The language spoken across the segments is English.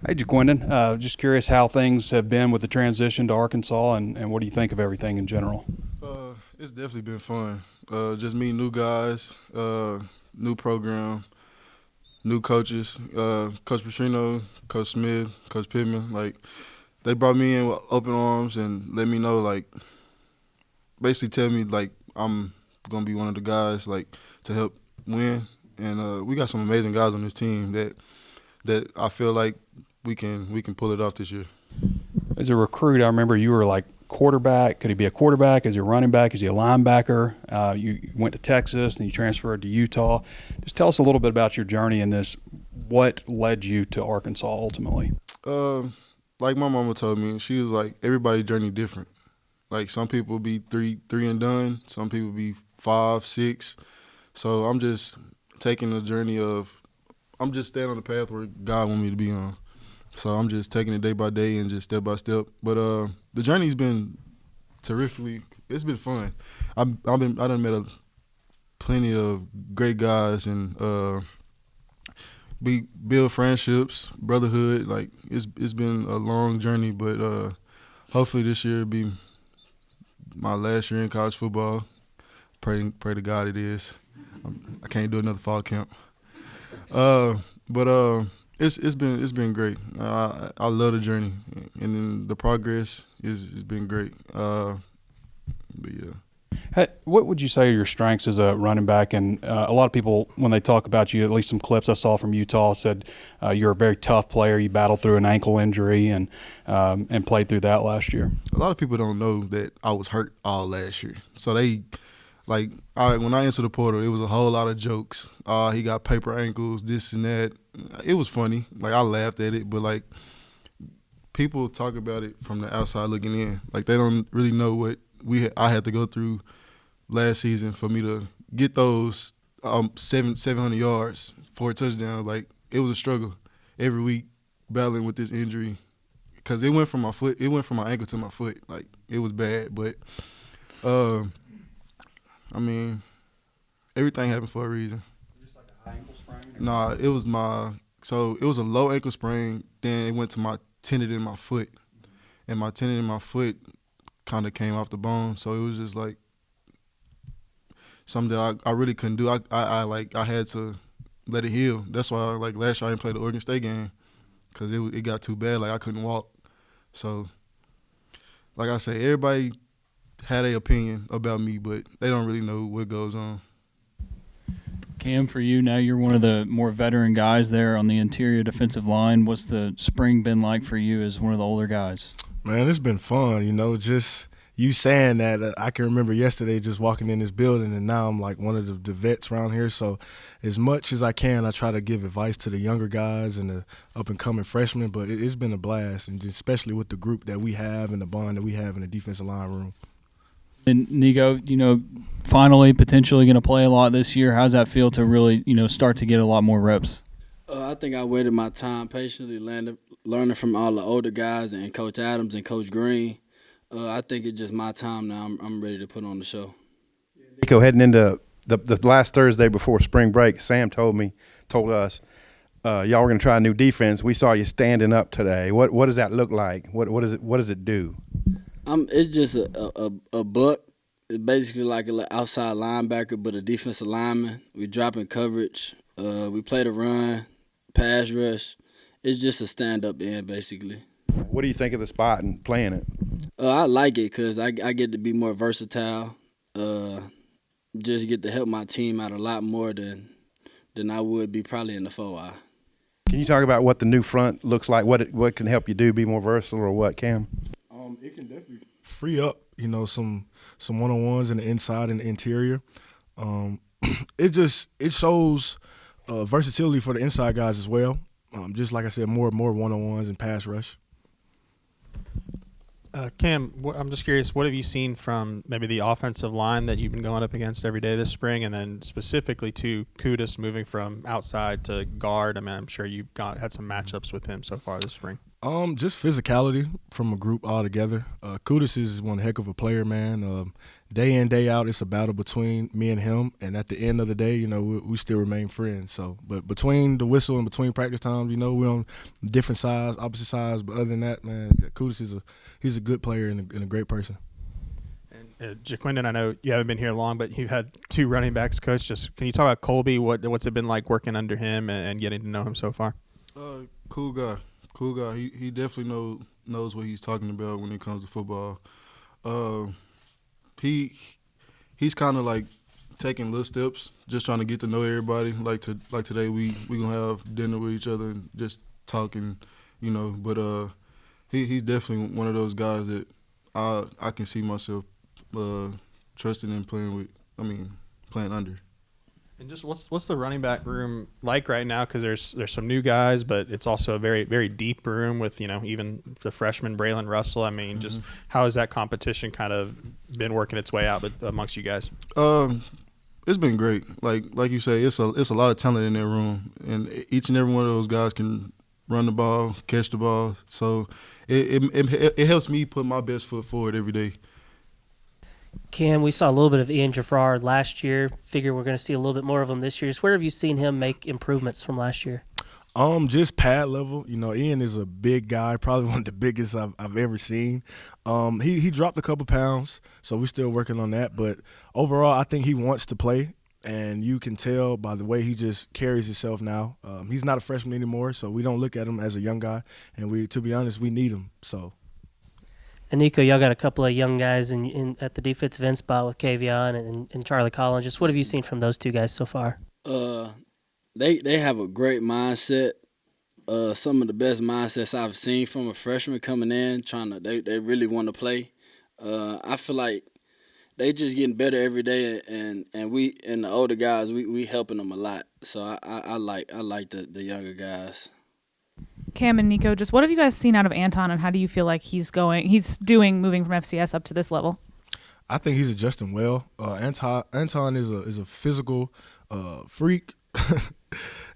Hey, Jaquindon, just curious how things have been with the transition to Arkansas, and what do you think of everything in general? It's definitely been fun. Just meeting new guys, new program, new coaches. Coach Petrino, Coach Smith, Coach Pittman. Like they brought me in with open arms and let me know, like basically tell me like I'm gonna be one of the guys like to help win. And we got some amazing guys on this team that I feel like we can pull it off this year. As a recruit, I remember you were like quarterback. Could he be a quarterback? Is he a running back? Is he a linebacker? You went to Texas and you transferred to Utah. Just tell us a little bit about your journey in this. What led you to Arkansas ultimately? Uh, like my mama told me, she was like, everybody's journey different. Like some people be three and done. Some people be 5, 6. So I'm just taking the journey of, I'm just staying on the path where God want me to be on. So I'm just taking it day by day and just step by step. But the journey's been terrifically. It's been fun. I done met plenty of great guys and we build friendships, brotherhood. Like it's been a long journey, but hopefully this year will be my last year in college football. Pray to God it is. I can't do another fall camp. But it's been great. I love the journey, and then the progress has been great. But yeah. Hey, what would you say are your strengths as a running back? And a lot of people, when they talk about you, at least some clips I saw from Utah, said you're a very tough player. You battled through an ankle injury and played through that last year. A lot of people don't know that I was hurt all last year, so they like when I entered the portal, it was a whole lot of jokes. He got paper ankles, this and that. It was funny. Like I laughed at it, but like people talk about it from the outside looking in. Like they don't really know what I had to go through last season for me to get those 700 yards for a touchdown. Like it was a struggle every week battling with this injury because it went from my foot, it went from my ankle to my foot. Like it was bad, but I mean everything happened for a reason. Just like a high ankle sprain? Nah, it was a low ankle sprain. Then it went to my tendon in my foot, and my tendon in my foot kind of came off the bone. So it was just like something that I really couldn't do. I had to let it heal. That's why like last year I didn't play the Oregon State game because it got too bad. Like I couldn't walk. So like I say, everybody had an opinion about me, but they don't really know what goes on. Cam, for you, now you're one of the more veteran guys there on the interior defensive line. What's the spring been like for you as one of the older guys? Man, it's been fun, just you saying that. I can remember yesterday just walking in this building, and now I'm like one of the vets around here. So as much as I can, I try to give advice to the younger guys and the up-and-coming freshmen, but it's been a blast, and just especially with the group that we have and the bond that we have in the defensive line room. And Nico, finally potentially going to play a lot this year. How's that feel to really, start to get a lot more reps? I think I waited my time patiently, learning from all the older guys and Coach Adams and Coach Green. I think it's just my time now. I'm ready to put on the show. Nico, heading into the last Thursday before spring break, Sam told us, y'all were going to try a new defense. We saw you standing up today. What does that look like? What does it do? It's just a buck. It's basically like an outside linebacker, but a defensive lineman. We drop in coverage. We play the run, pass rush. It's just a stand-up end, basically. What do you think of the spot and playing it? I like it because I get to be more versatile. Just get to help my team out a lot more than I would be probably in the 4-eye. Can you talk about what the new front looks like? What can help you be more versatile, or what, Cam? It can definitely free up, some one-on-ones in the inside and the interior. It shows versatility for the inside guys as well. Just like I said, more one-on-ones and pass rush. Cam, I'm just curious, what have you seen from maybe the offensive line that you've been going up against every day this spring, and then specifically to Kudus moving from outside to guard? I mean, I'm sure you've had some matchups with him so far this spring. Just physicality from a group altogether. Kudus is one heck of a player, man. Day in, day out, it's a battle between me and him. And at the end of the day, you know, we still remain friends. So, but between the whistle and between practice times, you know, we're on different sides, opposite sides. But other than that, man, Kudus he's a good player and a great person. And Jaquindon, I know you haven't been here long, but you've had 2 running backs, Coach. Just can you talk about Colby? What's it been like working under him and getting to know him so far? Cool guy. He definitely knows what he's talking about when it comes to football. He's kind of like taking little steps, just trying to get to know everybody. Like today, we gonna have dinner with each other and just talking, you know. But he's definitely one of those guys that I can see myself trusting and playing with. Playing under. And just what's the running back room like right now? Because there's some new guys, but it's also a very, very deep room with, you know, even the freshman Braylon Russell. I mean, just how has that competition kind of been working its way out amongst you guys? It's been great. Like you say, it's a lot of talent in that room, and each and every one of those guys can run the ball, catch the ball. So it helps me put my best foot forward every day. Cam, we saw a little bit of Ian Jaffrard last year. Figure we're going to see a little bit more of him this year. Just where have you seen him make improvements from last year? Just pad level. You know, Ian is a big guy, probably one of the biggest I've ever seen. He dropped a couple pounds, so we're still working on that. But overall, I think he wants to play, and you can tell by the way he just carries himself now. He's not a freshman anymore, so we don't look at him as a young guy. And to be honest, we need him. So. And Nico, y'all got a couple of young guys at the defensive end spot with Kavion and Charlie Collins. Just what have you seen from those 2 guys so far? They have a great mindset. Some of the best mindsets I've seen from a freshman coming in, they really want to play. I feel like they just getting better every day, and we and the older guys we helping them a lot. So I like the younger guys. Cam and Nico, just what have you guys seen out of Anton, and how do you feel like he's doing moving from FCS up to this level? I think he's adjusting well. Anton is a physical freak.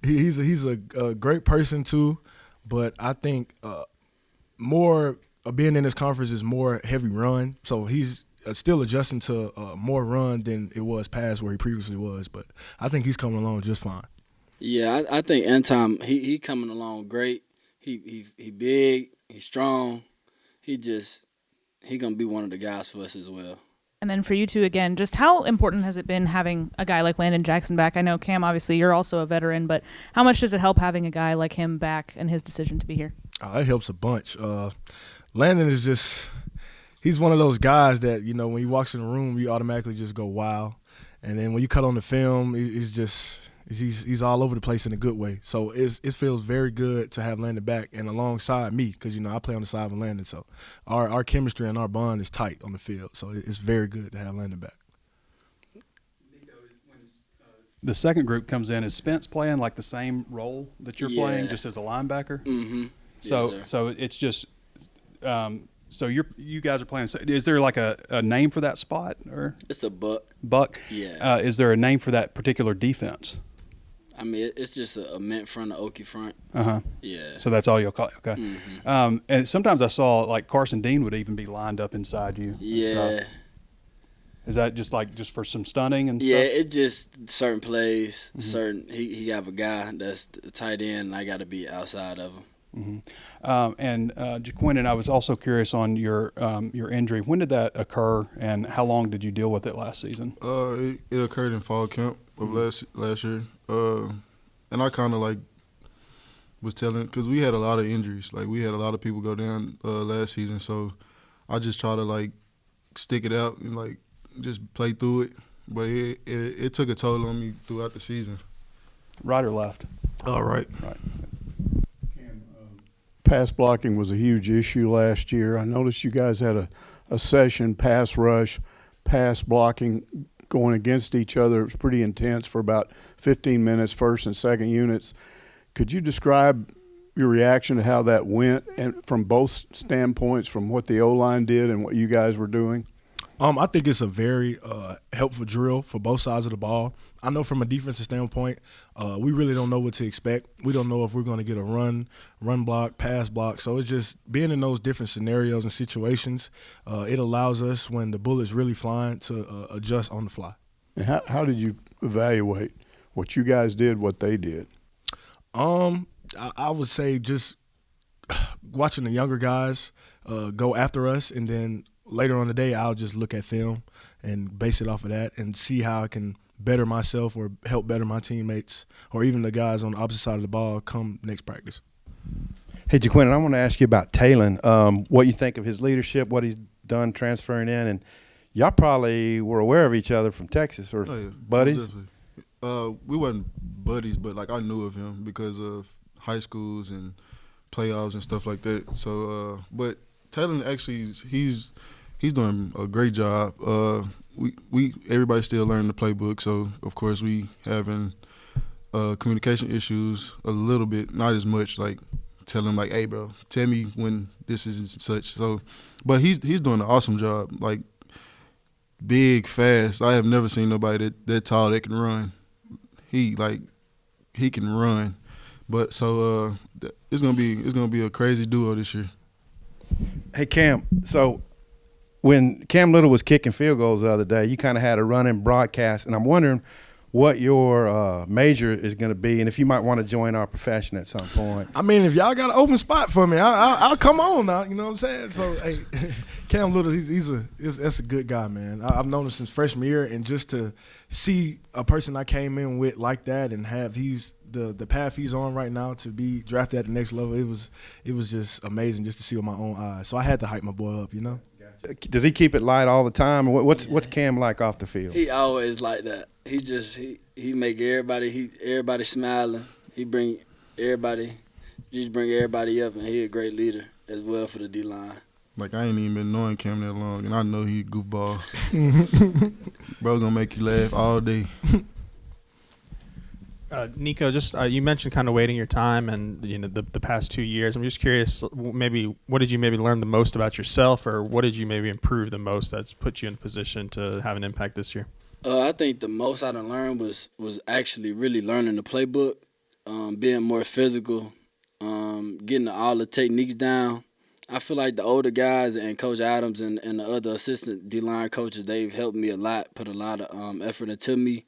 he's a great person too, but I think more being in this conference is more heavy run. So he's still adjusting to more run than it was past where he previously was. But I think he's coming along just fine. Yeah, I think Anton he coming along great. He big, he's strong. He gonna be one of the guys for us as well. And then for you two again, just how important has it been having a guy like Landon Jackson back? I know, Cam, obviously you're also a veteran, but how much does it help having a guy like him back and his decision to be here? It helps a bunch. Landon is he's one of those guys that, you know, when he walks in the room, you automatically just go, wow. And then when you cut on the film, he's all over the place in a good way. So it feels very good to have Landon back and alongside me because, you know, I play on the side of Landon. So our chemistry and our bond is tight on the field. So it's very good to have Landon back. The second group comes in. Is Spence playing like the same role that you're playing, just as a linebacker? Mm-hmm. So it's just so you guys are playing. Is there like a name for that spot or? It's a buck. Buck. Yeah. Is there a name for that particular defense? I mean, it's just a mint front, an Okie front. Yeah. So that's all you'll call it. Okay. Mm-hmm. And sometimes I saw like Carson Dean would even be lined up inside you. Yeah. Is that just for some stunning and yeah, stuff? it just certain plays, he have a guy that's the tight end, and I got to be outside of him. And Jaquindon, I was also curious on your injury. When did that occur, and how long did you deal with it last season? It occurred in fall camp of last year, and I kind of like was telling because we had a lot of injuries. Like we had a lot of people go down last season, so I just try to like stick it out and like just play through it. But it took a toll on me throughout the season. Right or left? Right. Right. Pass blocking was a huge issue last year. I noticed you guys had a session, pass rush, pass blocking going against each other. It was pretty intense for about 15 minutes, first and second units. Could you describe your reaction to how that went and from both standpoints, from what the O-line did and what you guys were doing? I think it's a very helpful drill for both sides of the ball. I know from a defensive standpoint, we really don't know what to expect. We don't know if we're going to get a run block, pass block. So it's just being in those different scenarios and situations, it allows us, when the bullet's really flying, to adjust on the fly. And how did you evaluate what you guys did, what they did? I would say just watching the younger guys go after us, and then later on in the day, I'll just look at film and base it off of that and see how I can better myself or help better my teammates or even the guys on the opposite side of the ball come next practice. Hey, Jaquin, I want to ask you about Talon, what you think of his leadership, what he's done transferring in, and y'all probably were aware of each other from Texas or buddies? We wasn't buddies, but, like, I knew of him because of high schools and playoffs and stuff like that. So, but Talon actually, he's doing a great job. We everybody's still learning the playbook, so of course we having communication issues a little bit, not as much. Like tell him like, hey bro, tell me when this is such. So, but he's doing an awesome job. Like big, fast. I have never seen nobody that tall that can run. He can run. But so it's gonna be a crazy duo this year. Hey Cam, so when Cam Little was kicking field goals the other day, you kind of had a running broadcast, and I'm wondering what your major is going to be, and if you might want to join our profession at some point. I mean, if y'all got an open spot for me, I'll come on now. You know what I'm saying? So, hey, Cam Little, that's a good guy, man. I've known him since freshman year, and just to see a person I came in with like that and have the path he's on right now to be drafted at the next level, it was just amazing just to see with my own eyes. So I had to hype my boy up, you know. Does he keep it light all the time? What's Cam like off the field? He always like that. He make everybody smiling. He bring everybody up, and he a great leader as well for the D line. Like I ain't even been knowing Cam that long, and I know he a goofball. Bro gonna make you laugh all day. Nico, just you mentioned kind of waiting your time, and the past 2 years. I'm just curious, maybe what did you maybe learn the most about yourself, or what did you maybe improve the most that's put you in a position to have an impact this year? I think the most I done learned was actually really learning the playbook, being more physical, getting all the techniques down. I feel like the older guys and Coach Adams and the other assistant D-line coaches, they've helped me a lot, put a lot of effort into me,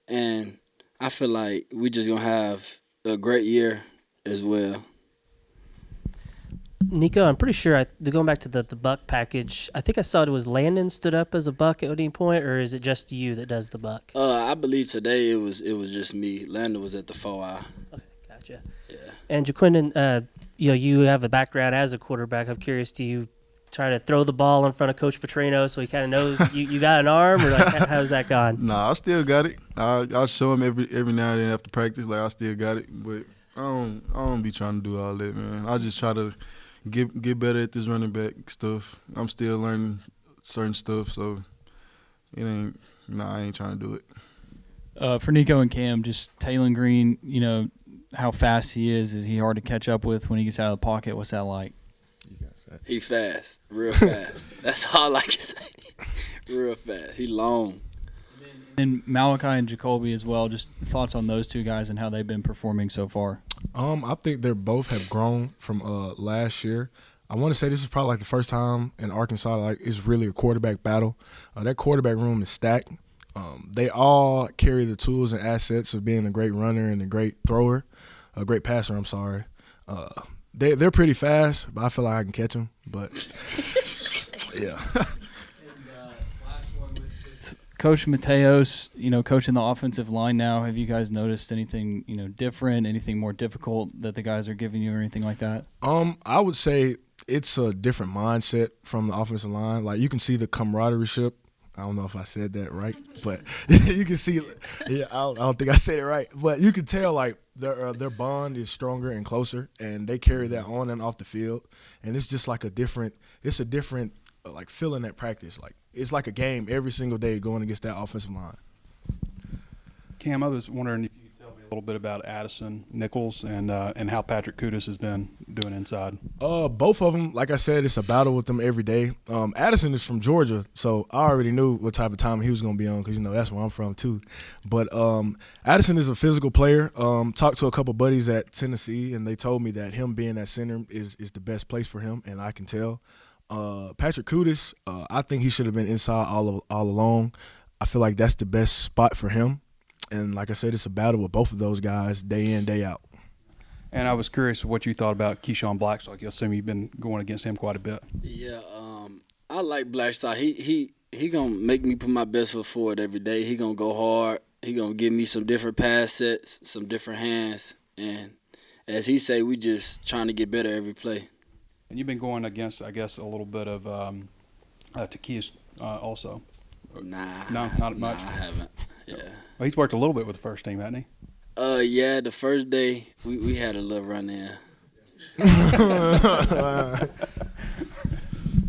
and I feel like we just going to have a great year as well. Nico, I'm pretty sure, going back to the buck package, I think I saw it was Landon stood up as a buck at any point, or is it just you that does the buck? I believe today it was just me. Landon was at the 4-eye. Okay, gotcha. Yeah. And Jaquindon, you have a background as a quarterback. I'm curious, do you try to throw the ball in front of Coach Petrino so he kind of knows you got an arm, or like how's that gone? Nah, I still got it. I'll show him every now and then after practice, like I still got it. But I don't be trying to do all that, man. I just try to get better at this running back stuff. I'm still learning certain stuff, so I ain't trying to do it. For Nico and Cam, just Taylon Green, how fast he is he hard to catch up with when he gets out of the pocket? What's that like? He fast, real fast. That's all I can say. Real fast. He long. And Malachi and Jacoby as well, just thoughts on those two guys and how they've been performing so far. I think they both have grown from last year. I want to say this is probably like the first time in Arkansas like it's really a quarterback battle. That quarterback room is stacked. They all carry the tools and assets of being a great runner and a great thrower, a great passer. I'm sorry. They're pretty fast, but I feel like I can catch them. But yeah. Coach Mateos, coaching the offensive line now, have you guys noticed anything, different, anything more difficult that the guys are giving you or anything like that? I would say it's a different mindset from the offensive line. Like you can see the camaraderie-ship. I don't know if I said that right, but you can see. Yeah, I don't think I said it right, but you can tell like their bond is stronger and closer, and they carry that on and off the field. And it's just like a different like feeling at practice. Like it's like a game every single day going against that offensive line. Cam, I was wondering if you could tell me a A little bit about Addison Nichols and how Patrick Kudus has been doing inside. Both of them, like I said, it's a battle with them every day. Addison is from Georgia, so I already knew what type of time he was going to be on because, that's where I'm from too. But Addison is a physical player. Talked to a couple buddies at Tennessee, and they told me that him being at center is the best place for him, and I can tell. Patrick Kudus, I think he should have been inside all along. I feel like that's the best spot for him. And like I said, it's a battle with both of those guys day in, day out. And I was curious what you thought about Keyshawn Blackstock. I assume you've been going against him quite a bit. Yeah, I like Blackstock. He gonna make me put my best foot forward every day. He gonna go hard. He gonna give me some different pass sets, some different hands, and as he say, we just trying to get better every play. And you've been going against, I guess, a little bit of Takias also. Nah, not much. I haven't. Yeah. Well, he's worked a little bit with the first team, hasn't he? Yeah. The first day we had a little run in.